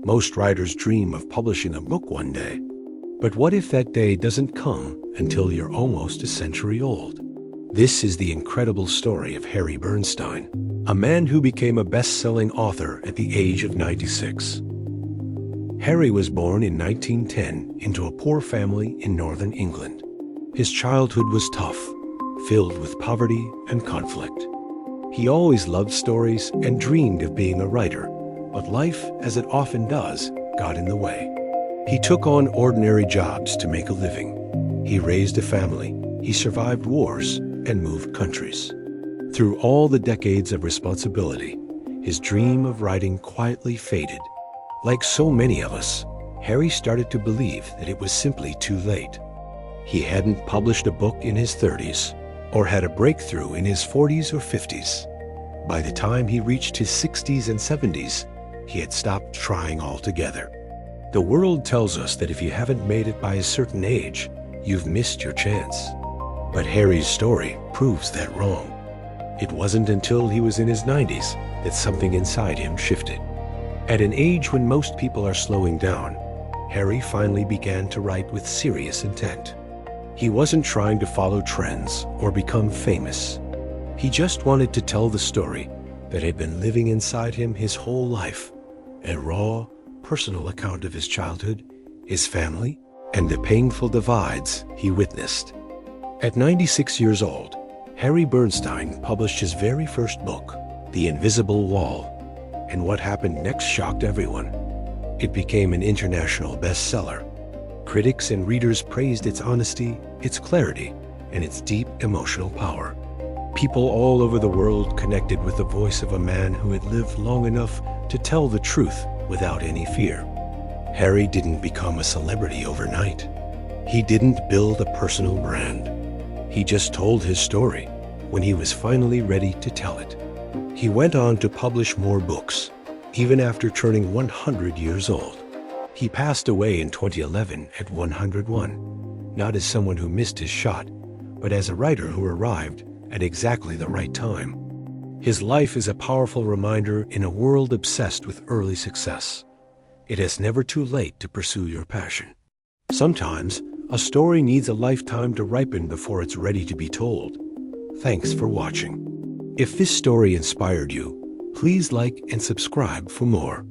Most writers dream of publishing a book one day. But what if that day doesn't come until you're almost a century old? This is the incredible story of Harry Bernstein, a man who became a best-selling author at the age of 96. Harry was born in 1910 into a poor family in northern England. His childhood was tough, filled with poverty and conflict. He always loved stories and dreamed of being a writer, but life, as it often does, got in the way. He took on ordinary jobs to make a living. He raised a family, he survived wars, and moved countries. Through all the decades of responsibility, his dream of writing quietly faded. Like so many of us, Harry started to believe that it was simply too late. He hadn't published a book in his 30s, or had a breakthrough in his 40s or 50s. By the time he reached his 60s and 70s, he had stopped trying altogether. The world tells us that if you haven't made it by a certain age, you've missed your chance. But Harry's story proves that wrong. It wasn't until he was in his 90s that something inside him shifted. At an age when most people are slowing down, Harry finally began to write with serious intent. He wasn't trying to follow trends or become famous. He just wanted to tell the story that had been living inside him his whole life, a raw, personal account of his childhood, his family, and the painful divides he witnessed. At 96 years old, Harry Bernstein published his very first book, The Invisible Wall, and what happened next shocked everyone. It became an international bestseller. Critics and readers praised its honesty, its clarity, and its deep emotional power. People all over the world connected with the voice of a man who had lived long enough to tell the truth without any fear. Harry didn't become a celebrity overnight. He didn't build a personal brand. He just told his story when he was finally ready to tell it. He went on to publish more books, even after turning 100 years old. He passed away in 2011 at 101, not as someone who missed his shot, but as a writer who arrived at exactly the right time. His life is a powerful reminder in a world obsessed with early success. It is never too late to pursue your passion. Sometimes, a story needs a lifetime to ripen before it's ready to be told. Thanks for watching. If this story inspired you, please like and subscribe for more.